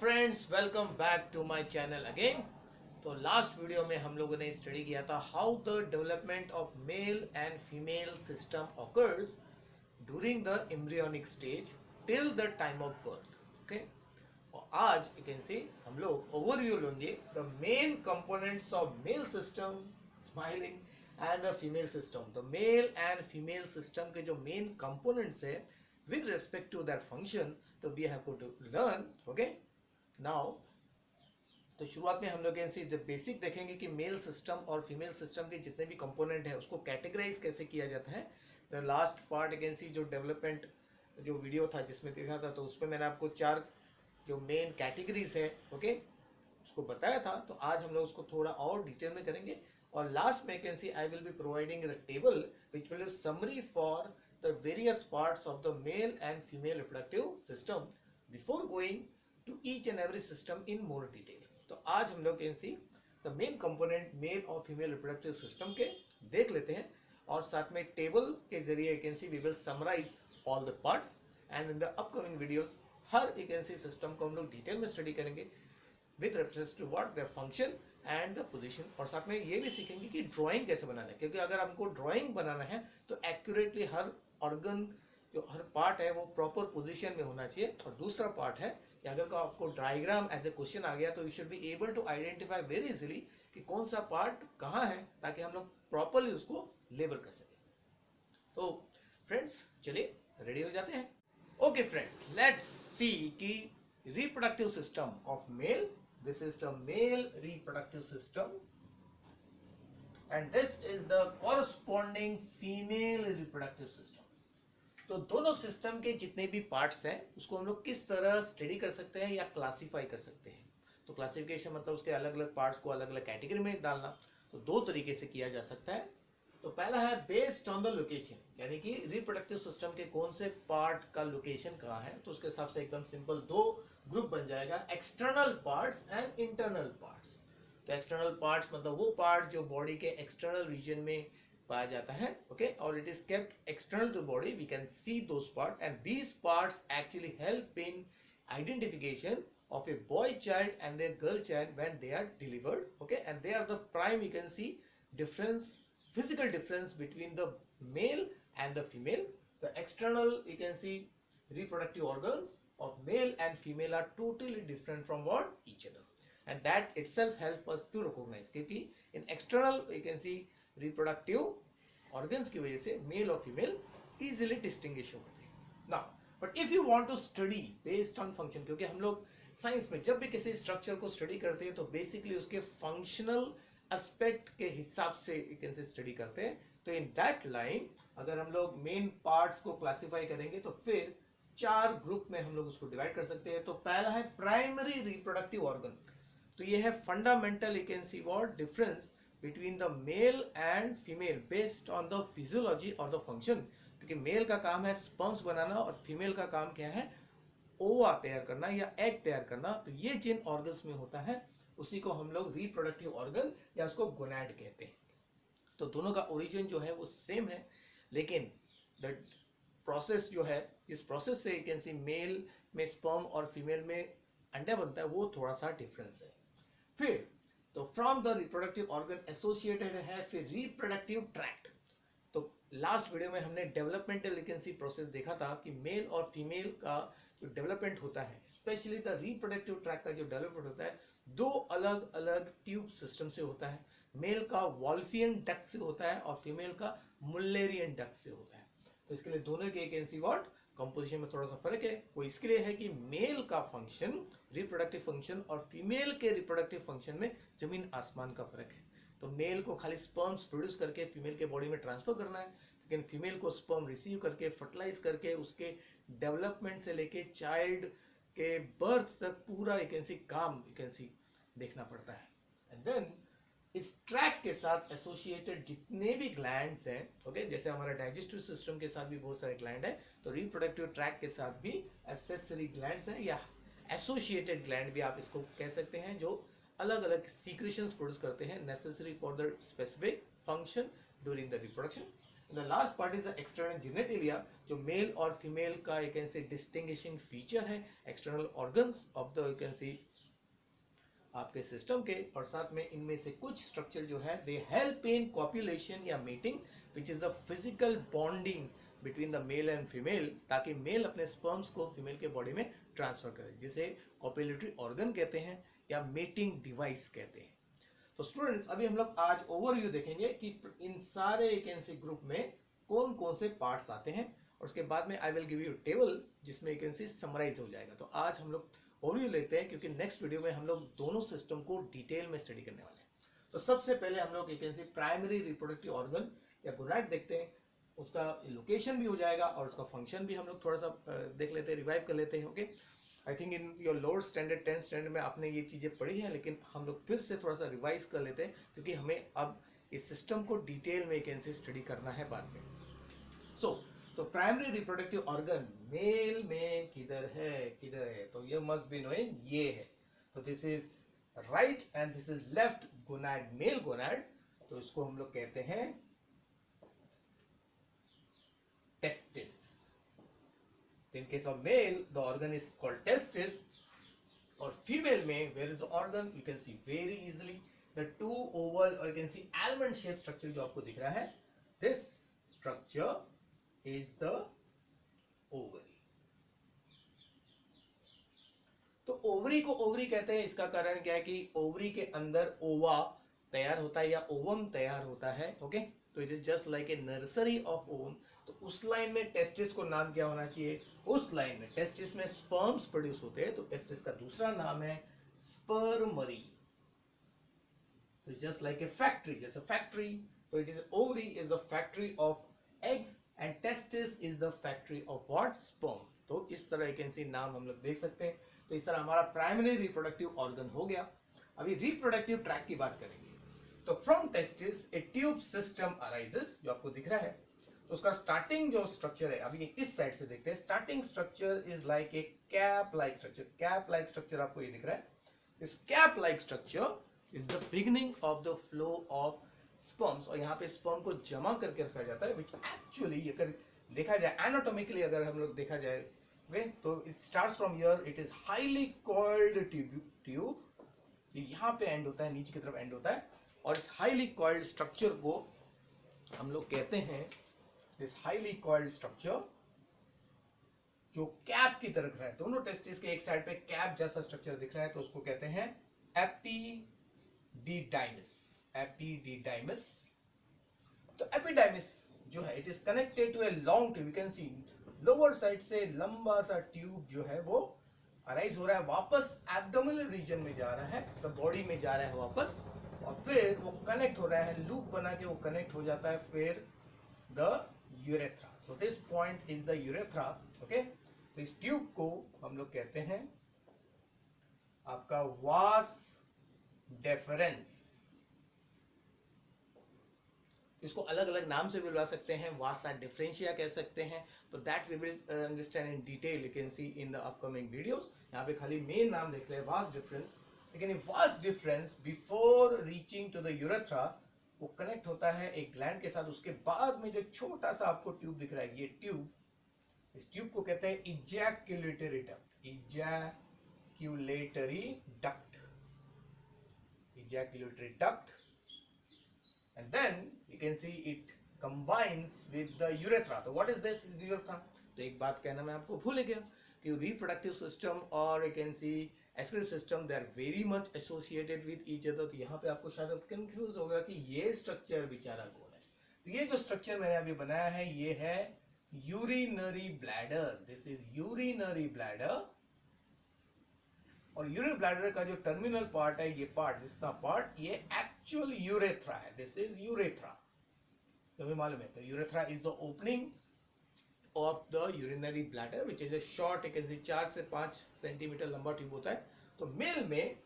Friends, welcome back to my channel again. तो last video में हम लोगों ने स्टडी किया था how the development of male and female system occurs during the embryonic stage till the time of birth. Okay, और आज you can see हम लोग ओवरव्यू लेंगे the main components of male system smiling and the female system. The male and female system के जो main components है with respect to their function, तो we have to learn. okay, now तो शुरुआत में हम लोग बेसिक देखेंगे कि मेल सिस्टम और फीमेल सिस्टम के जितने भी कंपोनेंट है उसको कैटेगराइज कैसे किया जाता है। द लास्ट पार्ट अगेंसी जो डेवलपमेंट जो वीडियो था जिसमें देखा था, तो उसमें मैंने आपको 4 जो मेन कैटेगरीज है ओके उसको बताया था। तो आज हम लोग उसको थोड़ा और डिटेल में करेंगे और लास्ट में can I will be providing the table which will summary for the various parts of the male and female reproductive system before going to each and every system in more detail. तो आज हम लोग can see the main component male और female reproductive system के देख लेते हैं और साथ में टेबल के जरिए can see we will summarise all the parts and in the upcoming videos हर एक ऐसी सिस्टम को हम लोग डिटेल में स्टडी करेंगे with reference to what their function and the position. और साथ में ये भी सीखेंगे कि ड्राइंग कैसे बनाना है, क्योंकि अगर हमको ड्राइंग बनाना है तो एक्यूरेटली हर ऑर्गन जो हर पार्ट है वो प्रॉपर पोजीशन में होना चाहिए। और दूसरा पार्ट है कि अगर आपको डायग्राम एज ए क्वेश्चन आ गया तो you should be able to identify very easily कि कौन सा पार्ट कहाँ है, ताकि हम लोग प्रॉपरली उसको लेबल कर सकें। तो फ्रेंड्स चलिए रेडी हो जाते हैं। ओके फ्रेंड्स, लेट्स सी कि reproductive system of male, this is the male reproductive system and this is the corresponding female reproductive system. तो दोनों सिस्टम के जितने भी पार्ट्स हैं उसको हम लोग किस तरह स्टडी कर सकते हैं या क्लासिफाई कर सकते हैं। तो क्लासिफिकेशन मतलब उसके अलग अलग पार्ट्स को अलग अलग कैटेगरी में डालना। तो 2 तरीके से किया जा सकता है। तो पहला है बेस्ड ऑन द लोकेशन, यानी कि रिप्रोडक्टिव सिस्टम के कौन से पार्ट का लोकेशन कहाँ है, तो उसके हिसाब से एकदम सिंपल 2 ग्रुप बन जाएगा, external parts and internal parts. तो एक्सटर्नल पार्ट्स मतलब वो पार्ट जो बॉडी के एक्सटर्नल रीजन में पाया जाता है ओके, और it is kept external to body, we can see those part and these parts actually help in identification of a boy child and their girl child when they are delivered. Okay, and they are the prime, you can see difference, physical difference between the male and the female. The external, you can see reproductive organs of male and female are totally different from what each other, and that itself help us to recognize, क्योंकि in external you can see reproductive organs की वजह से male और female easily distinguish हो जाते हैं। Now, but if you want to study based on function, क्योंकि हम लोग साइंस में जब भी किसी स्ट्रक्चर को स्टडी करते हैं तो बेसिकली उसके फंक्शनल एस्पेक्ट के हिसाब से यू कैन से स्टडी करते हैं। तो इन दैट लाइन अगर हम लोग मेन पार्ट्स को क्लासिफाई करेंगे तो फिर 4 ग्रुप में हम लोग उसको डिवाइड कर सकते हैं। तो पहला है प्राइमरी रिप्रोडक्टिव ऑर्गन। तो ये है fundamental, you can see what difference between the male and female based on the physiology और द फंक्शन। क्योंकि मेल का काम है स्पर्म्स बनाना और फीमेल का काम क्या है, ओवा तैयार करना या एग तैयार करना। तो ये जिन ऑर्गन्स में होता है उसी को हम लोग रिप्रोडक्टिव ऑर्गन या उसको गोनैड कहते हैं। तो दोनों का ओरिजिन जो है वो सेम है, लेकिन द प्रोसेस जो है, इस प्रोसेस से यू कैन सी मेल में स्पर्म और फीमेल में अंडा बनता है, वो थोड़ा सा डिफरेंस है। फिर तो from the reproductive organ associated है फिर रिप्रोडक्टिव ट्रैक्ट। तो लास्ट वीडियो में हमने developmental you can C process देखा था कि मेल और फीमेल का जो डेवलपमेंट होता है, स्पेशली द रिप्रोडक्टिव ट्रैक का जो डेवलपमेंट होता है 2 अलग अलग ट्यूब सिस्टम से होता है। मेल का वॉल्फियन डक्ट से होता है और फीमेल का मुल्लेरियन डक्ट से होता है। तो इसके लिए दोनों के कैन सी व्हाट कंपोजिशन में थोड़ा सा फर्क है। वो इसके लिए है कि मेल का फंक्शन रिप्रोडक्टिव फंक्शन और फीमेल के रिप्रोडक्टिव फंक्शन में जमीन आसमान का फर्क है। तो मेल को खाली स्पर्म्स प्रोड्यूस करके फीमेल के बॉडी में ट्रांसफर करना है, लेकिन फीमेल को स्पर्म रिसीव करके फर्टिलाइज करके उसके डेवलपमेंट से लेके चाइल्ड के बर्थ तक पूरा यू कैन सी काम यू कैन सी देखना पड़ता है। एंड देन इस ट्रैक के साथ एसोसिएटेड जितने भी ग्लैंड्स हैं ओके, जैसे हमारा डाइजेस्टिव सिस्टम के साथ भी बहुत सारे ग्लैंड है, तो रिप्रोडक्टिव ट्रैक के साथ भी एसेसरी ग्लैंड्स हैं या एसोसिएटेड ग्लैंड भी आप इसको कह सकते हैं, जो अलग अलग सीक्रेशंस प्रोड्यूस करते हैं necessary for the specific function during the reproduction. The last part is the external genitalia, जो मेल और फीमेल का you can say distinguishing feature है, external organs of the you can see आपके system के, और साथ में इनमें से कुछ स्ट्रक्चर जो है दे हेल्प इन कॉपुलेशन या meeting, which is the physical bonding between the male and female, ताकि मेल अपने स्पर्म्स को फीमेल के बॉडी में ट्रांसफर करे, जिसे कॉपुलेटरी ऑर्गन कहते हैं या मेटिंग डिवाइस कहते हैं। तो स्टूडेंट्स अभी हम लोग आज ओवरव्यू देखेंगे कि इन सारे वैकेंसी ग्रुप में कौन कौन से पार्ट्स आते हैं, और उसके बाद में I will give you table जिसमें वैकेंसी समराइज हो जाएगा। तो आज हम लोग ओवरव्यू लेते हैं, क्योंकि नेक्स्ट वीडियो में हम लोग दोनों सिस्टम को डिटेल में स्टडी करने वाले हैं। तो सबसे पहले हम लोग वैकेंसी प्राइमरी रिप्रोडक्टिव ऑर्गन या गोनाड देखते हैं, उसका लोकेशन भी हो जाएगा और उसका फंक्शन भी हम लोग थोड़ा सा देख लेते हैं, रिवाइव कर लेते हैं। Okay, I think in your lower standard 10th standard में आपने ये चीज़ें पढ़ी हैं, लेकिन हम लोग फिर से थोड़ा सा रिवाइज कर लेते हैं, क्योंकि हमें अब इस सिस्टम को डिटेल में वैकेंसी स्टडी करना है बाद में। तो प्राइमरी रिप्रोडक्टिव ऑर्गन मेल में किधर है, तो ये मस्ट बी नोइंग, ये है। तो this is right and this is left gonad, mail gonad, तो इसको हम लोग कहते हैं testis. In case of male, the organ is called testis, और female में where is the organ, you can see very easily the two oval or you can see almond shaped structure जो आपको दिख रहा है, this structure is the ovary। तो ovary को ovary कहते हैं, इसका कारण क्या है कि ओवरी के अंदर ओवा तैयार होता है या ओवम तैयार होता है। ओके, तो it is just like a nursery of ovum. तो उस लाइन में टेस्टिस को नाम क्या होना चाहिए, उस लाइन में टेस्टिस में स्पर्म्स प्रोड्यूस होते हैं, तो टेस्टिस का दूसरा नाम है स्पर्मरी। तो जस्ट लाइक ए फैक्ट्री, जैसे फैक्ट्री, तो it is ovary is the factory of eggs and testis is the factory of what, sperm. तो इस तरह एक ऐसी नाम हम लोग देख सकते हैं। तो इस तरह हमारा प्राइमरी रिप्रोडक्टिव ऑर्गन हो गया। अभी रिप्रोडक्टिव ट्रैक की बात करेंगे। तो from testis A tube system arises, जो आपको दिख रहा है। तो उसका स्टार्टिंग जो स्ट्रक्चर है, अभी इस साइड से देखते हैं, starting structure is like A cap like structure. Cap like structure आपको ये दिख रहा है। This cap like structure is the beginning of the flow of sperms, और यहाँ पे स्पर्म को जमा करके रखा जाता है, विच एक्चुअली अगर देखा जाए एनाटॉमिकली, अगर हम लोग देखा जाए, तो it starts from here, it is highly coiled tube, यहाँ पे एंड होता है, नीचे की तरफ एंड होता है, और इस हाईली कॉइल्ड स्ट्रक्चर को हम लोग कहते हैं, दिस हाईली कॉइल्ड स्ट्रक्चर जो कैप की तरह दिख रहा है, दोनों टेस्टिस के एक साइड पे कैप जैसा स्ट्रक्चर दिख रहा है, तो उसको कहते हैं एपिडिडाइमिस। एपिडिडाइमिस, तो एपिडाइमिस जो है, it is connected to a long tube. You can see lower side से लंबा सा ट्यूब जो है वो अराइज हो रहा है, वापस एब्डोमिनल रीजन में जा रहा है, तो बॉडी में जा रहा है वापस, और फिर वो कनेक्ट हो रहा है, लूप बना के वो कनेक्ट हो जाता है फिर the urethra. So this point is the urethra. Okay, तो इस ट्यूब को हम लोग कहते हैं आपका वास डेफरेंस। इसको अलग अलग नाम से भी बुला सकते हैं, वासा डिफरेंशिया कह सकते हैं। तो that we will understand in detail, you can see in the upcoming videos. यहाँ पे खाली मेन नाम देख ले, वास डिफरेंस। लेकिन ये vas deferens before reaching to the urethra वो कनेक्ट होता है एक ग्लैंड के साथ। उसके बाद में जो छोटा सा आपको ट्यूब दिख रहा है, ये ट्यूब, इस ट्यूब को कहते हैं ejaculatory duct. Ejaculatory duct, ejaculatory duct, and then you can see it combines with the urethra. So what is this urethra? तो एक बात कहना मैं आपको भूल गया कि reproductive system और you can see excretory system, they are very much associated with each other. तो यहाँ पे आपको शायद कंफ्यूज होगा कि ये स्ट्रक्चर बेचारा कौन है। तो ये जो स्ट्रक्चर मैंने अभी बनाया है, ये है urinary bladder. This is urinary bladder, और यूरिनरी ब्लैडर का जो टर्मिनल पार्ट है, ये पार्ट, जिसका पार्ट, ये एक्चुअल यूरेथ्रा है। दिस इज यूरेथ्रा, तो भी मालूम है। तो urethra is the opening of the urinary bladder, which is a short, you can सी 4 से 5 सेंटीमीटर लंबा ट्यूब होता है। तो मेल में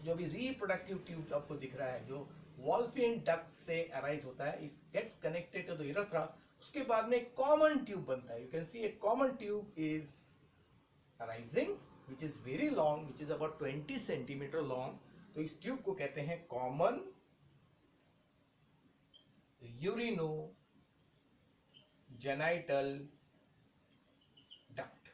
जो भी रिप्रोडक्टिव ट्यूब आपको दिख रहा है, जो वॉल्फियन डक्ट से अराइज होता है, इस gets connected to the urethra. उसके बाद में कॉमन ट्यूब बनता है। You can see a common tube is arising, which is very long, which is about 20 centimeter long. तो इस ट्यूब को कहते हैं कॉमन यूरिनो जेनाइटल डक्ट,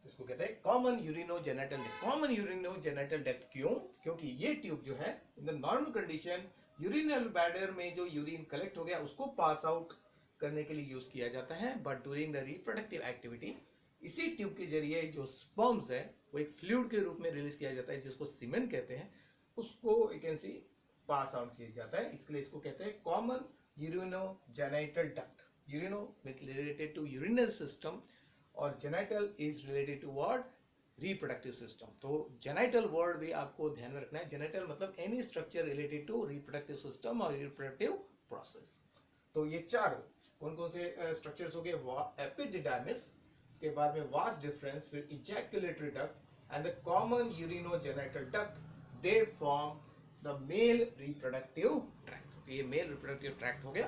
इसको कहते हैं common urinogenital duct. Common urinogenital duct क्यों? क्योंकि ये ट्यूब जो है in the normal condition urinal bladder में जो यूरिन कलेक्ट हो गया उसको पास आउट करने के लिए यूज किया जाता है, but during the reproductive activity इसी ट्यूब के जरिए जो स्पर्म्स है वो एक फ्लूइड के रूप में रिलीज किया जाता है जिसको सीमेन कहते हैं, उसको you can see pass out किया जाता है। इसके लिए इसको कहते हैं common urinogenital duct. Urino with related to urinal system और genital is related to what? Reproductive system. तो जेनाइटल वर्ड भी आपको ध्यान में रखना है। जेनाइटल मतलब any structure related to reproductive system और रिप्रोडक्टिव प्रोसेस। तो ये चार कौन कौन से स्ट्रक्चर्स हो गए? एपिडिडाइमिस, इसके बाद में वास डिफरेंस, फिर ejaculatory duct and the common urinogenital duct, they form the male reproductive tract. ये मेल रिप्रोडक्टिव ट्रैक्ट हो गया।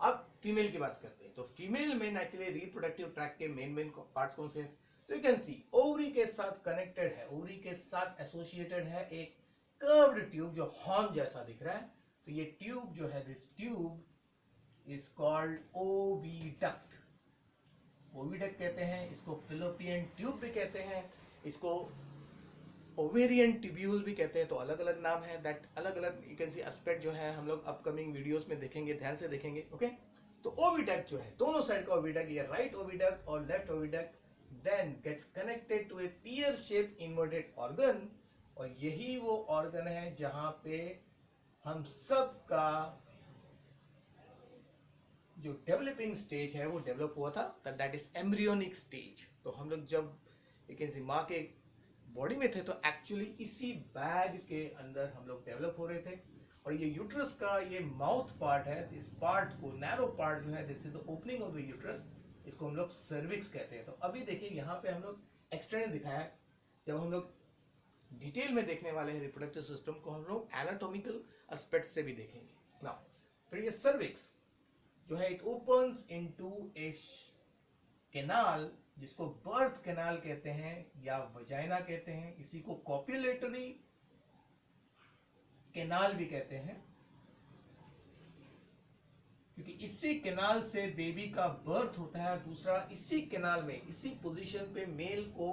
अब फीमेल की बात करते हैं। तो फीमेल में नेचुरली रिप्रोडक्टिव ट्रैक्ट के मेन पार्ट्स कौन से हैं? तो यू कैन सी ओवरी के साथ कनेक्टेड है, ओवरी के साथ एसोसिएटेड है एक कर्व्ड ट्यूब जो हॉर्न जैसा दिख रहा है। तो ये ट्यूब जो है, this tube is called oviduct. Oviduct कहते हैं इसको, फिलोपियन ट्यूब भी कहते हैं इसको, ओवेरियन ट्यूब्यूल भी कहते हैं। तो अलग अलग नाम है, दैट अलग अलग यू कैन सी एस्पेक्ट जो है हम लोग अपकमिंग वीडियोस में देखेंगे, ध्यान से देखेंगे। ओके तो ओविडक्ट जो है, दोनों साइड का ओविडक्ट, ये राइट ओविडक्ट और left oviduct, then gets connected to a pear shape inverted organ, और यही वो ऑर्गन है जहां पे हम सब का जो डेवलपिंग स्टेज है वो डेवलप हुआ था, दैट इज एम्ब्रियोनिक स्टेज। तो हम लोग जब यू कैन सी माँ के बॉडी में थे तो एक्चुअली इसी बैग के अंदर हम लोग डेवलप हो रहे थे। और ये यूट्रस का ये माउथ पार्ट है, इस पार्ट को, नैरो पार्ट जो है, this is the opening of the uterus, इसको हम लोग सर्विक्स कहते हैं। तो अभी देखिए यहाँ पे हम लोग एक्सटर्नल दिखाया है, जब हम लोग डिटेल में देखने वाले हैं रिप्रोडक्टिव सिस्टम को हम लोग एनाटॉमिकल एस्पेक्ट से भी देखेंगे। नाउ फिर ये सर्विक्स जो है, it opens into A canal जिसको बर्थ कैनाल कहते हैं या वजाइना कहते हैं, इसी को कॉपुलेटरी कैनाल भी कहते हैं, क्योंकि इसी कैनाल से बेबी का बर्थ होता है। दूसरा, इसी कैनाल में, इसी पोजीशन पे मेल को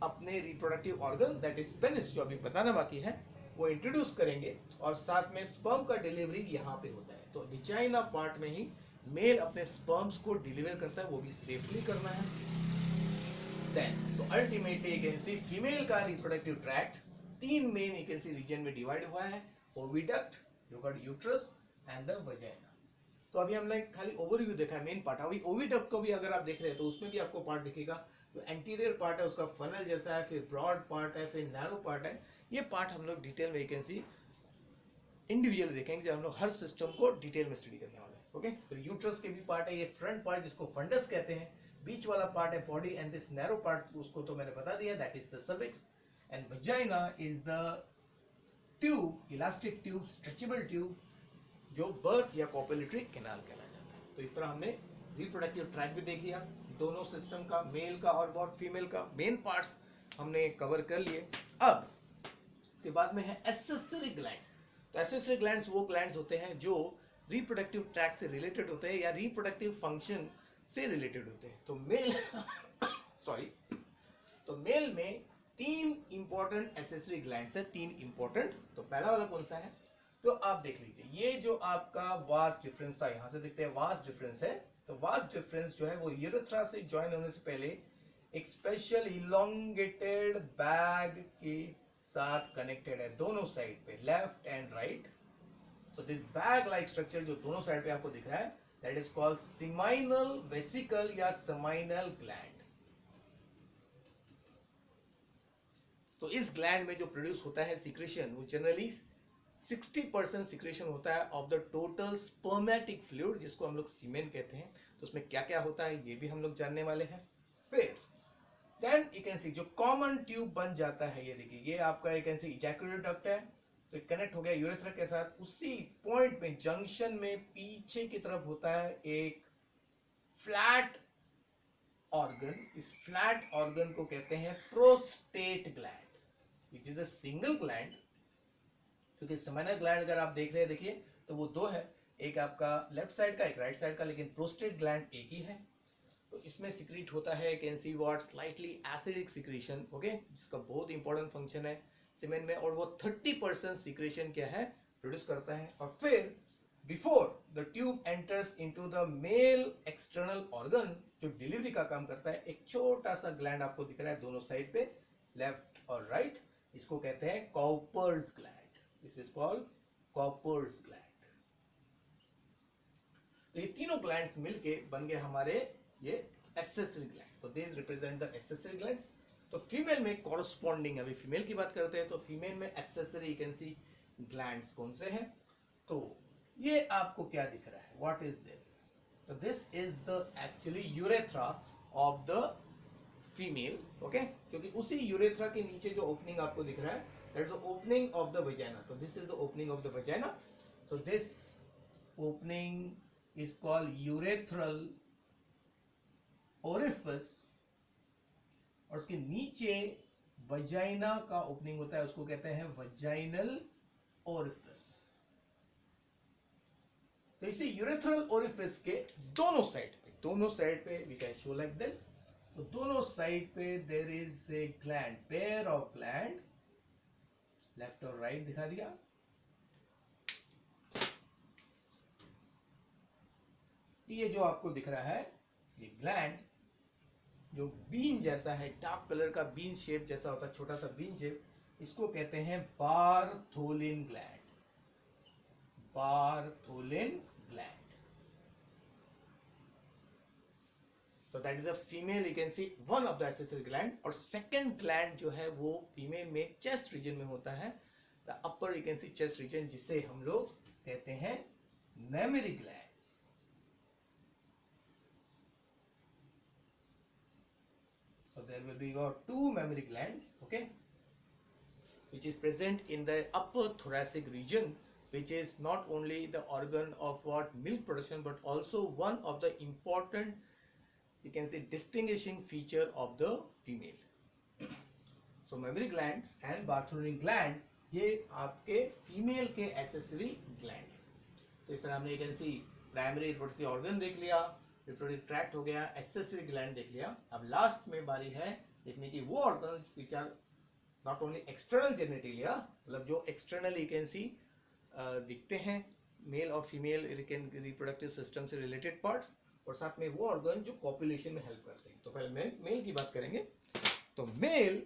अपने reproductive organ that is penis जो अभी बताना बाकी है वो इंट्रोड्यूस करेंगे, और साथ में स्पर्म का डिलीवरी यहाँ पे होता है। तो विजाइना पार्ट में ही मेल अपने स्पर्म्स को डिलीवर करता है, वो भी सेफली करना है। तो ultimately you can see female का रिप्रोडक्टिव ट्रैक्ट तीन main you can see region में डिवाइड हुआ है, oviduct, you got uterus and the vagina. तो अभी हमने खाली ओवरव्यू देखा है, मेन पार्ट। अभी ओविडक्ट को भी अगर आप देख रहे हैं तो उसमें भी आपको पार्ट दिखेगा, जो एंटीरियर पार्ट है उसका फनल जैसा है, फिर ब्रॉड पार्ट है, फिर नैरो पार्ट है। ये पार्ट हम लोग डिटेल में यू कैन सी इंडिविजुअली देखेंगे जब हम लोग हर सिस्टम को डिटेल में स्टडी करने वाले हैं। ओके फिर यूट्रस के भी पार्ट है, ये फ्रंट पार्ट जिसको फंडस कहते हैं, बीच वाला पार्ट है body, and this narrow part उसको तो मैंने बता दिया, that is the cervix, and vagina is the tube, elastic tube, stretchable tube, जो बर्थ या कॉपुलेटरी कैनाल कहलाया जाता है। तो इस तरह हमने रिप्रोडक्टिव ट्रैक्ट भी देख लिया, दोनों सिस्टम का, मेल का और बहुत फीमेल का, मेन पार्ट्स हमने कवर कर लिए। अब इसके बाद में है एक्सेसरी ग्लैंड्स। तो एक्सेसरी ग्लैंड्स वो ग्लैंड्स होते हैं जो रिप्रोडक्टिव ट्रैक्ट से रिलेटेड होते हैं या रिप्रोडक्टिव फंक्शन से रिलेटेड होते हैं। तो मेल सॉरी, तो मेल में तीन इंपॉर्टेंट एक्सेसरी ग्लैंड्स है, तीन इंपॉर्टेंट। तो पहला वाला कौन सा है? तो आप देख लीजिए, ये जो आपका वास डिफरेंस था, यहां से देखते हैं वास डिफरेंस है। तो वास डिफरेंस जो है वो यूरेथ्रा से ज्वाइन होने से पहले एक स्पेशल इलोंगेटेड बैग के साथ कनेक्टेड है, दोनों साइड पे, left and right. So this bag like structure जो दोनों साइड पे आपको दिख रहा है, दैट इज कॉल्ड सीमाइनल वेसिकल या सेमाइनल ग्लैंड। तो इस ग्लैंड में जो प्रोड्यूस होता है सिक्रेशन, वो जनरली 60% सिक्रेशन होता है of the total spermatic fluid, जिसको हम लोग सीमेन कहते हैं। तो उसमें क्या क्या होता है ये भी हम लोग जानने वाले हैं। फिर देन यू कैन सी जो कॉमन ट्यूब बन जाता है, ये देखिए, ये आपका you can C ejaculatory duct है, तो कनेक्ट हो गया यूरेथ्रा के साथ। उसी पॉइंट में, जंक्शन में पीछे की तरफ होता है एक फ्लैट ऑर्गन। इस फ्लैट ऑर्गन को कहते हैं prostate gland, which is a single gland, क्योंकि सेमाइनल ग्लैंड अगर आप देख रहे हैं, देखिए तो वो दो है, एक आपका लेफ्ट साइड का, एक राइट साइड का, लेकिन प्रोस्टेट ग्लैंड एक ही है। तो इसमें सिक्रीट होता है can see what slightly acidic secretion, okay, जिसका बहुत इंपॉर्टेंट फंक्शन है सीमेन में, और वो 30% सिक्रेशन क्या है प्रोड्यूस करता है। और फिर before the tube enters into the male external organ, जो डिलीवरी का काम करता है, एक छोटा सा ग्लैंड आपको दिख रहा है दोनों साइड पे, लेफ्ट और राइट, इसको कहते हैं Cowper's gland. This is called Cowper's gland. तो ये तीनों ग्लैंड्स मिलके बन गए हमारे ये accessory gland. So this represent the accessory glands. तो फीमेल में कॉरस्पॉन्डिंग, अभी फीमेल की बात करते हैं, तो फीमेल में accessory you can see glands कौन से हैं। तो ये आपको क्या दिख रहा है, व्हाट इज दिस? तो this is the actually urethra of the female, okay, क्योंकि उसी यूरेथ्रा के नीचे जो ओपनिंग आपको दिख रहा है, that is the opening of the vagina. तो this is the opening of the vagina. So this opening is called urethral orifice, और उसके नीचे वजाइना का ओपनिंग होता है, उसको कहते हैं वजाइनल ओरिफिस। तो इसी यूरेथ्रल ओरिफिस के दोनों साइड पे we can show like this. तो दोनों साइड पे there is a gland, pair of gland, left और राइट दिखा दिया। ये जो आपको दिख रहा है ये ग्लैंड जो बीन जैसा है, डार्क कलर का बीन शेप जैसा होता है, छोटा सा बीन शेप, इसको कहते हैं बारथोलिन ग्लैंड, बारथोलिन ग्लैंड। तो that is a female, you can C one of the accessory gland. और सेकंड ग्लैंड जो है वो फीमेल में चेस्ट रीजन में होता है, the upper you can C chest region, जिसे हम लोग कहते हैं mammary gland. So there will be your two mammary glands, okay, which is present in the upper thoracic region, which is not only the organ of what milk production, but also one of the important, you can say, distinguishing feature of the female. So mammary gland and Bartholin gland, ये आपके female के accessory gland है। तो इस तरह हमने you can C primary reproductive organ देख लिया, रिप्रोडक्टिव ट्रैक्ट हो गया, एक्सेसरी ग्लैंड देख लिया। अब लास्ट में बारी है देखने की वो organ which are not only external genitalia, मतलब जो एक्सटर्नल यू कैन सी दिखते हैं मेल और फीमेल रिप्रोडक्टिव सिस्टम से रिलेटेड पार्ट्स, और साथ में वो ऑर्गन जो कॉपुलेशन में हेल्प करते हैं। तो पहले मेल की बात करेंगे। तो मेल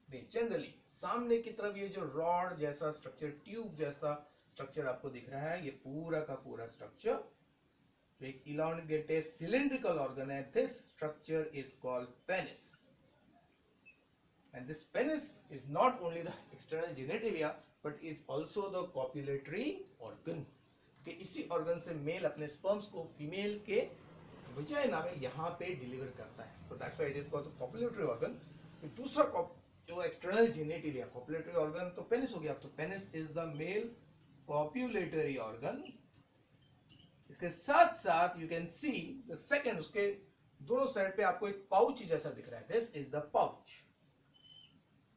में जनरली सामने की तरफ ये जो रॉड जैसा स्ट्रक्चर, ट्यूब जैसा स्ट्रक्चर आपको दिख रहा है, ये पूरा का पूरा स्ट्रक्चर जो एक elongated cylindrical organ है, this structure is called penis, and this penis is not only the external genitalia but is also the copulatory organ, कि इसी organ से मेल अपने sperms को फीमेल के वजाइना में यहाँ पे डिलीवर करता है। so that's why it is called the copulatory organ। फिर दूसरा जो एक्सटर्नल जेनेटिलिया, कॉपुलेटरी ऑर्गन तो पेनिस हो गया, तो penis is the male copulatory organ. इसके साथ साथ you can see the second, उसके दोनों साइड पे आपको एक पाउच जैसा दिख रहा है, दिस इज द पाउच।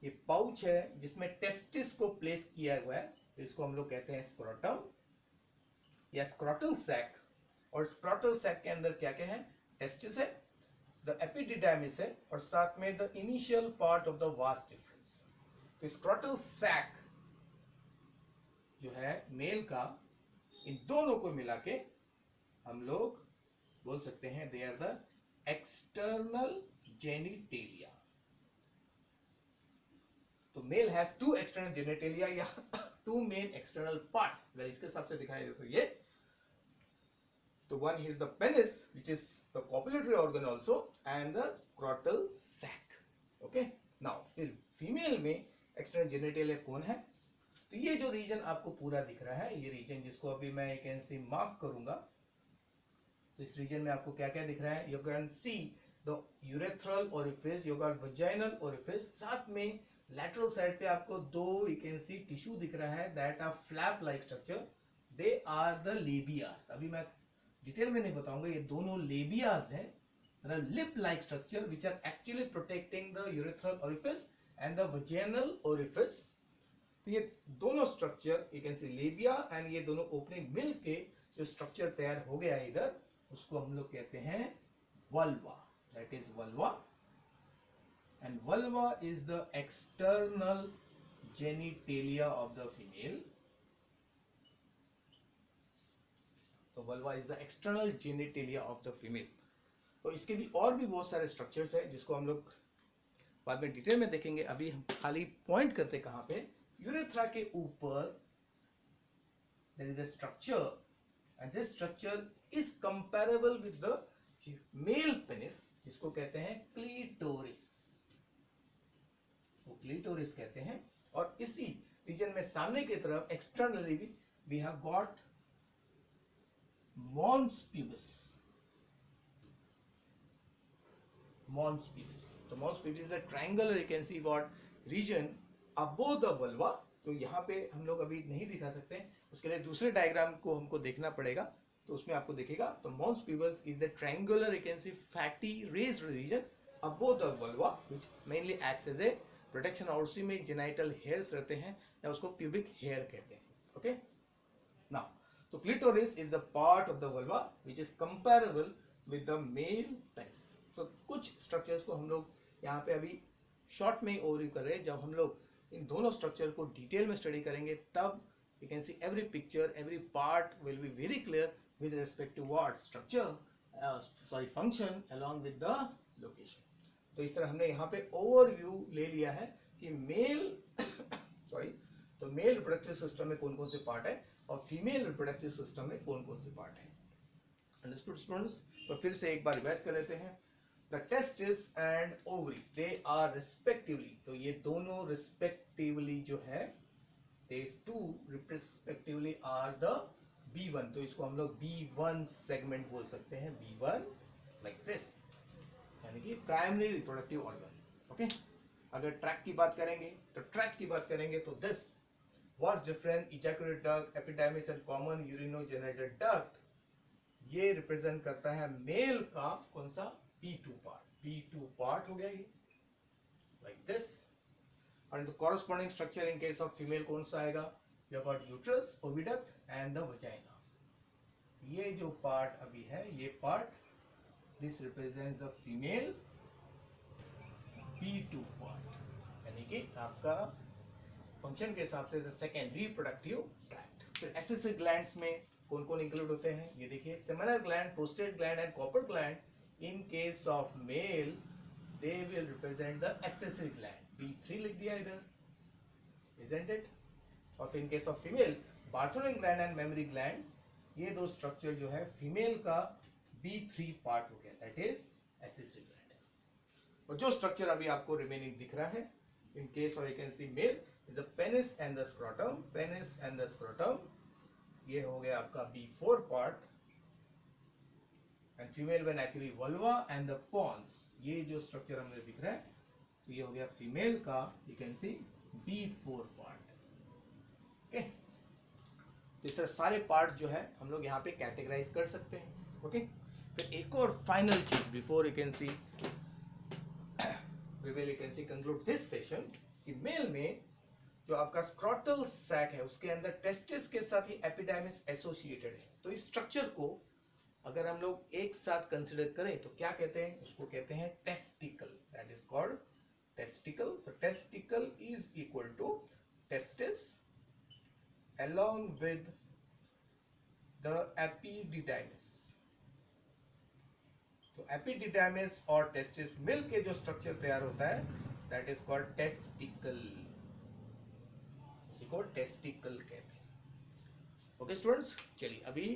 ये पाउच है जिसमें टेस्टिस को प्लेस किया हुआ है, तो इसको हम लोग कहते हैं स्क्रोटम या स्क्रोटल सैक। और स्क्रोटल सैक के अंदर क्या क्या है, टेस्टिस है, द एपिडिडाइमिस है, और साथ में the initial part of the vas deferens. तो स्क्रोटल सैक जो है मेल का, इन दोनों को मिला के हम लोग बोल सकते हैं they are the external genitalia. तो male has two external genitalia या टू मेन एक्सटर्नल पार्ट्स। अगर इसके हिसाब से दिखाई दे तो ये, तो one is the penis which is the copulatory organ also and the scrotal sac, okay। now फिर फीमेल में एक्सटर्नल जेनिटेलिया कौन है, तो ये जो रीजन आपको पूरा दिख रहा है, ये रीजन जिसको अभी मैं कैन सी मार्क करूंगा, तो इस रीजन में आपको क्या क्या दिख रहा है, you can see the urethral orifice, you got vaginal orifice, साथ में लैटरल साइड पे आपको दो यू कैन सी टिश्यू दिख रहा है that are flap like structure, they are the labias. अभी मैं डिटेल में नहीं बताऊंगा, ये दोनों लेबियास हैं, मतलब lip like structure which are actually protecting the urethral orifice and the vaginal orifice. तो ये दोनों structure you can see labia and ये दोनों ओपनिंग मिल के जो स्ट्रक्चर तैयार हो गया है इधर, उसको हम लोग कहते हैं vulva. That is vulva. And vulva is the external genitalia of the female. तो vulva is the external genitalia of the female. तो इसके भी और भी बहुत सारे स्ट्रक्चर्स है जिसको हम लोग बाद में डिटेल में देखेंगे. अभी हम खाली पॉइंट करते कहां पे, यूरेथ्रा के ऊपर there is a structure and this structure is comparable with the male penis जिसको कहते हैं क्लीटोरिस. वो क्लीटोरिस कहते हैं. और इसी रीजन में सामने की तरफ एक्सटर्नली भी we have got mons pubis. Mons pubis. तो mons pubis is a triangular you can see what region above the vulva. तो यहाँ पे हम लोग अभी नहीं दिखा सकते, उसके लिए दूसरे डायग्राम को हमको देखना पड़ेगा, तो उसमें आपको दिखेगा. तो mons pubis is the triangular you can see fatty raised region above the vulva which mainly acts as a protection. और उसी में जेनाइटल हेयर्स रहते हैं या उसको प्यूबिक हेयर कहते हैं. ओके नाउ, तो clitoris is the part of the vulva which is comparable with the male penis. तो कुछ स्ट्रक्चर्स को हम लोग यहाँ पे अभी शॉर्ट में ओवरव्यू कर रहे हैं. जब हम लोग इन दोनों स्ट्रक्चर को डिटेल में स्टडी करेंगे तब you can see every picture, every part will be very clear with respect to what structure function along with the location. तो इस तरह हमने यहाँ पे ओवरव्यू ले लिया है कि मेल तो मेल रिप्रोडक्टिव सिस्टम में कौन कौन से पार्ट है और फीमेल रिप्रोडक्टिव सिस्टम में कौन कौन से पार्ट है. Understood students? तो फिर से एक बार रिवाइज कर लेते हैं. The testis and ovary they are respectively, तो ये दोनों रिस्पेक्टिवली जो है these two respectively are the B1. तो इसको हम लोग B1 सेगमेंट बोल सकते हैं. B1 like this, यानी कि प्राइमरी रिप्रोडक्टिव ऑर्गन. ओके, अगर ट्रैक की बात करेंगे तो this was different ejaculate duct, epididymis and common urinogenital duct. ये रिप्रेजेंट करता है मेल का कौन सा B2 पार्ट हो गया ये लाइक दिस. और the corresponding structure in case of female कौन सा आएगा? You have got uterus, oviduct and the vagina. ये जो पार्ट अभी है, ये part this represents the female B2 part, यानी कि आपका फंक्शन के हिसाब से सेकेंड रिप्रोडक्टिव ट्रैक्ट. फिर एसेसरी ग्लैंड्स में कौन कौन इंक्लूड होते हैं ये देखिए. Seminal gland, prostate gland and copper gland. In case of male they will represent the accessory gland. B3 लिख दिया इधर, isn't it? और in case of female, Bartholin gland and mammary glands, ये दो स्ट्रक्चर जो है फीमेल का B3 part हो गया, दैट इज एसेसरी ग्लैंड. और जो स्ट्रक्चर अभी आपको रिमेनिंग दिख रहा है इन केस और you can see male is the penis and the scrotum. ये हो गया आपका B4 part. And female when actually vulva and the pons, ये जो स्ट्रक्चर हमें दिख रहा है तो ये हो गया फीमेल का you can C B4 part. Okay, तो इस तरह सारे पार्ट्स जो है हम लोग यहाँ पे कैटेगराइज कर सकते हैं. ओके, फिर एक और फाइनल चीज before you can see we will you can see conclude this session कि मेल में जो आपका स्क्रॉटल सैक है उसके अंदर टेस्टिस के साथ ही एपिडाइमिस एसोसिएटेड है. तो इस स्ट्रक्चर को अगर हम लोग एक साथ कंसीडर करें तो क्या कहते हैं? उसको कहते हैं testicle. That is called testicle. तो testicle is equal to testis along with the epididymis. तो एपिडिडाइमिस और टेस्टिस मिल के जो स्ट्रक्चर तैयार होता है दैट इज कॉल्ड टेस्टिकल. इसी को टेस्टिकल कहते हैं. ओके स्टूडेंट्स, चलिए अभी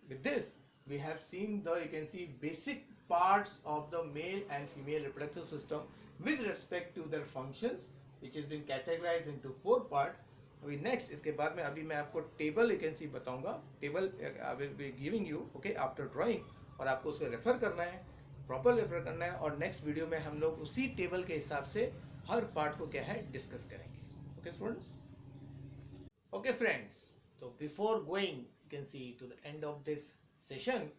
with this we have seen the you can see basic parts of the male and female reproductive system with respect to their functions which is been categorized into 4 part. अभी next इसके बाद में अभी मैं आपको table you can सी बताऊंगा. Table I will be giving you okay after drawing, और आपको उसको रेफर करना है, प्रॉपर रेफर करना है. और नेक्स्ट वीडियो में हम लोग उसी टेबल के हिसाब से हर पार्ट को क्या है डिस्कस करेंगे. Okay students? ओके फ्रेंड्स, तो before going you can see to the end of this session,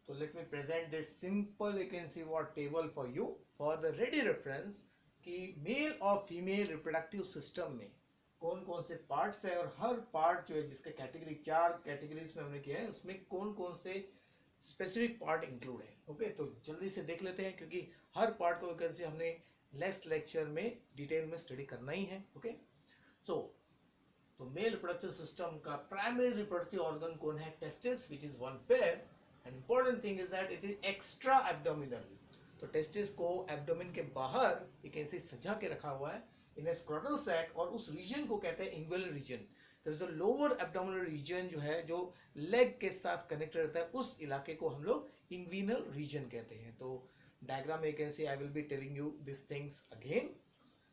तो let me present this simple you can see what table for you for the ready reference कि male और female reproductive system में कौन कौन से parts है और हर part जो है जिसके कैटेगरी 4 कैटेगरीज में हमने किया है उसमें कौन कौन से स्पेसिफिक पार्ट इंक्लूड है। ओके, तो जल्दी से देख लेते हैं क्योंकि हर पार्ट को वैकेंसी हमने नेक्स्ट लेक्चर में डिटेल में स्टडी करना ही है। ओके, सो तो मेल रिप्रोडक्टिव सिस्टम का प्राइमरी रिप्रोडक्टिव ऑर्गन कौन है? Testis, which is one pair, and important thing is that it is extra abdominal. तो टेस्टिस को एब्डोमेन के बाहर एक ऐसे सजा के रखा हुआ है इन स्क्रोटल सैक, और उस रीजन को कहते हैं इंग्वेलर रीजन। तो लोअर एब्डोमिनल रीजन जो है जो लेग के साथ कनेक्टेड रहता है उस इलाके को हम लोग इंग्विनल रीजन कहते हैं। तो डायग्राम में कैसे I will be telling you this things again.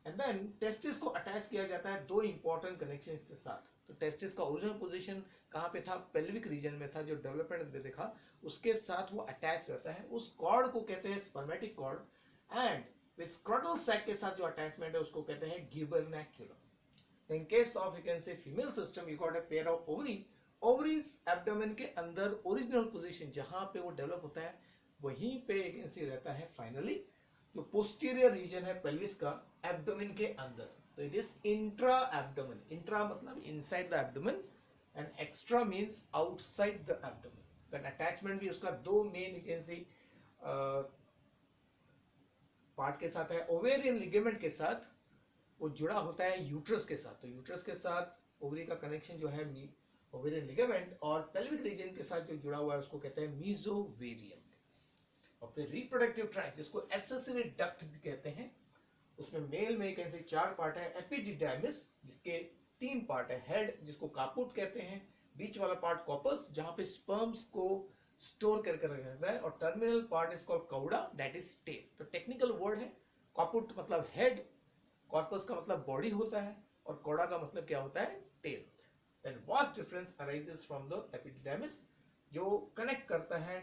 And then testis को अटैच किया जाता है दो इंपॉर्टेंट कनेक्शन के साथ। तो टेस्टिस का ओरिजिनल पोजीशन कहाँ पे था? पेल्विक रीजन में था, जो डेवलपमेंट में देखा उसके साथ वो अटैच रहता है। उस कॉर्ड को कहते हैं spermatic cord, and with scrotal sac के साथ जो अटैचमेंट है उसको कहते हैं गिबर्नैक्यूलम। In case of you can say female system, you got a pair of ovary. Ovaries abdomen के अंदर ओरिजिनल पोजीशन जहां पे वो डेवलप होता है वहीं पे एक ऐसी रहता है फाइनली जो पोस्टीरियर रीजन है पेल्विस का एब्डोमेन के अंदर। तो it is intra abdomen. Intra मतलब inside the abdomen and extra means outside the abdomen. Then attachment भी उसका दो मेन एक ऐसी पार्ट के साथ है। ओवेरियन लिगामेंट के साथ वो जुड़ा होता है यूट्रस के साथ। तो यूट्रस के साथ ओवरी का कनेक्शन जो है ओवेरियन लिगामेंट, और पेल्विक रीजन के साथ जो जुड़ा हुआ है उसको कहते हैं मीजोवेरियम। और फिर रिप्रोडक्टिव ट्रैक्ट जिसको एक्सेसरी डक्ट भी कहते हैं, उसमें मेल में एक ऐसे 4 पार्ट है। एपिडिडाइमिस जिसके 3 पार्ट है। हेड जिसको कापुट कहते हैं, बीच वाला पार्ट कॉर्पस जहां पे स्पर्म्स को स्टोर करके रखा जाता है, और terminal part is called cauda, that is tail. तो टेक्निकल वर्ड है। कापुट मतलब हेड, कॉर्पस का मतलब बॉडी होता है, और कौड़ा का मतलब क्या होता है? Tail. Then vast difference arises from the epididymis जो कनेक्ट करता है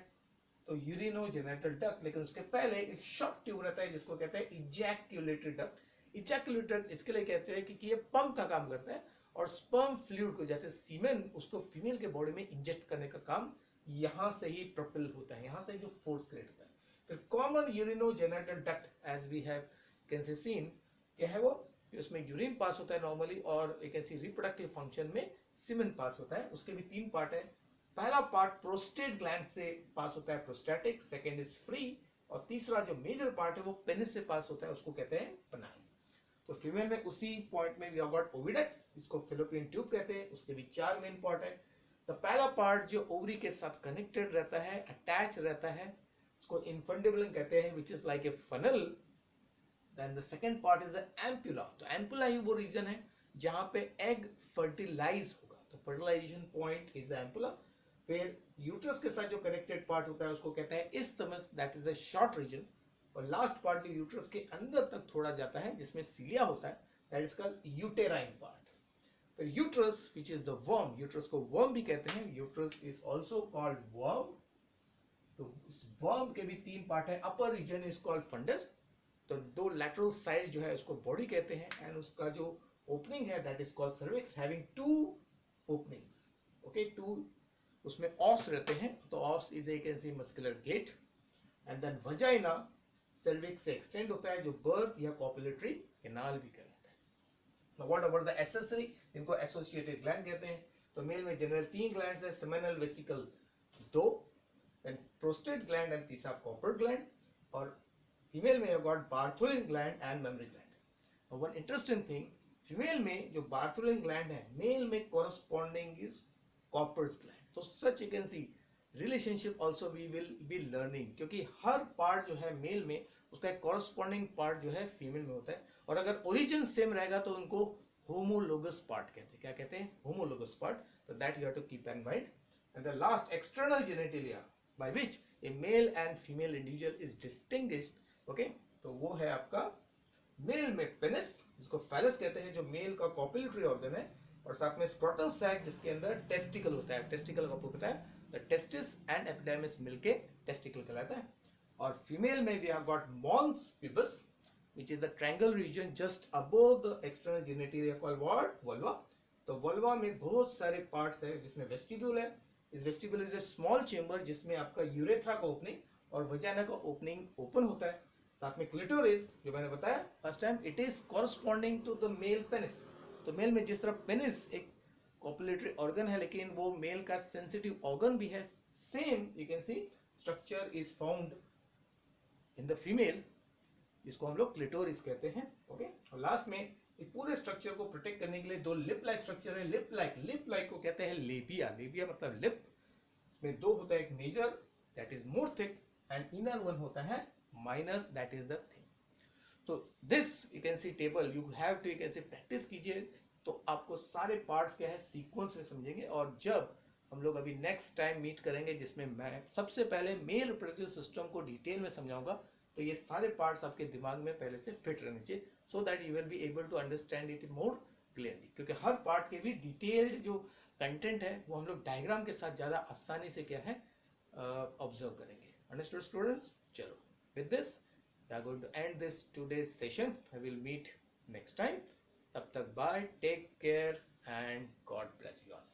तो यूरिनोजेनिटल डक्ट, लेकिन उसके पहले एक शॉर्ट ट्यूब रहता है जिसको कहते हैं इजैक्युलेटरी डक्ट। इजैक्युलेटर इसके लिए कहते हैं कि ये पंप का काम करता है, और स्पर्म फ्लूइड को जैसे सीमेन उसको फीमेल के बॉडी में इंजेक्ट करने का काम यहाँ से ही प्रोपेल होता है, यहाँ से जो फोर्स क्रिएट होता है। फिर common urinogenital duct as we have can say seen क्या है वो, उसमें यूरिन पास होता है नॉर्मली, और एक ऐसी रिप्रोडक्टिव फंक्शन में सीमेन पास होता है। उसके भी 3 पार्ट है। पहला पार्ट प्रोस्टेट ग्लैंड से पास होता है, प्रोस्टैटिक, सेकंड इज फ्री, और तीसरा जो मेजर पार्ट है वो पेनिस से पास होता है, उसको कहते हैं पेनाइन। तो फीमेल में उसी पॉइंट में वी हैव गॉट ओविडक्ट, इसको फैलोपियन ट्यूब कहते हैं। उसके भी 4 मेन पार्ट है। तो पहला पार्ट जो ओवरी के साथ कनेक्टेड रहता है, अटैच रहता है, उसको इन्फंडिबुलम कहते हैं, which is like a funnel. Then the second part is the ampulla. तो ampulla ही वो रीजन है जहां पे एग फर्टिलाइज होगा। तो फर्टिलाइजेशन पॉइंट इज ampulla। फिर यूट्रस के साथ जो कनेक्टेड पार्ट होता है उसको कहते हैं isthmus, that is a short region. और लास्ट पार्ट जो यूट्रस के अंदर तक थोड़ा जाता है जिसमें सीलिया होता है, that is called uterine part. फिर यूट्रस विच इज द वर्म, यूट्रस को वर्म भी कहते हैं, यूट्रस इज ऑल्सो कॉल्ड वर्म। तो इस वर्म के भी 3 पार्ट है। Upper region is called fundus, तो 2 लैटरल साइड जो है उसको बॉडी कहते हैं, एंड उसका जो ओपनिंग है that is called cervix, having 2 openings. Okay, 2 उसमें ऑस रहते हैं। तो ऑस इज एक ऐसी muscular gate. And then vagina cervix से एक्सटेंड होता है, जो बर्थ या कॉपुलेटरी कैनाल भी कहलाता है। व्हाट अबाउट द एक्सेसरी, इनको एसोसिएटेड ग्लैंड कहते हैं। तो मेल में जनरल 3 ग्लैंड्स है, seminal vesicle 2, then prostate gland and तीसरा कॉपर ग्लैंड, और फीमेल में you got Bartholin gland and mammary gland. Now one interesting thing, female में जो Bartholin gland है, मेल में corresponding is Copper's gland. तो such you can see relationship also we will be learning, क्योंकि हर part जो है मेल में उसका एक corresponding पार्ट जो है फीमेल में होता है, और अगर ओरिजिन सेम रहेगा तो उनको होमोलोगस पार्ट कहते हैं। क्या कहते हैं? Homologous part. तो that you have to keep in mind. And the last external genitalia by which a male and female individual is distinguished। Okay, तो वो है आपका मेल में पेनिस जिसको फैलस कहते हैं, जो मेल का कॉपुलेटरी ऑर्गन है, और साथ में स्क्रोटल सैक जिसके अंदर टेस्टिकल होता है। टेस्टिकल का आपको पता है, द टेस्टिस एंड एपिडेमिस मिलके टेस्टिकल कहलाता है। और फीमेल में we have got mons pubis which is the triangle region just above the external genitalia called what? Vulva. तो वल्वा में बहुत सारे पार्ट्स है, जिसमें वेस्टिब्यूल है। इस vestibule is a small chamber जिसमें आपका यूरेथ्रा का ओपनिंग और वजाइना का ओपनिंग ओपन होता है। साथ में क्लिटोरिस जो मैंने बताया first time, it is corresponding to the male penis. तो मेल में जिस तरह पेनिस एक कॉपुलेटरी ऑर्गन है लेकिन वो मेल का सेंसिटिव ऑर्गन भी है, same you can C structure is found in the female, जिसको हम लोग क्लिटोरिस कहते हैं। ओके, और लास्ट में इस पूरे स्ट्रक्चर को प्रोटेक्ट करने के लिए दो लिप लाइक स्ट्रक्चर है। लिप लाइक को कहते हैं लेबिया। लेबिया मतलब लिप, इसमें दो होता है, एक major that is more thick and inner one होता है minor that is the thin. तो this you can see table you have to, you can see practice कीजिए तो आपको सारे पार्ट्स क्या है सीक्वेंस में समझेंगे। और जब हम लोग अभी नेक्स्ट टाइम मीट करेंगे जिसमें मैं सबसे पहले मेल रिप्रोडक्टिव सिस्टम को डिटेल में समझाऊंगा, तो ये सारे पार्ट्स आपके दिमाग में पहले से फिट रहने चाहिए so that you will be able to understand it more clearly, क्योंकि हर पार्ट के भी डिटेल्ड जो कंटेंट है वो हम लोग डायग्राम के साथ ज़्यादा आसानी से क्या है ऑब्जर्व करेंगे। Understood students? चलो, with this we are going to end this today's session. I will meet next time. तब तक bye, take care and God bless you all.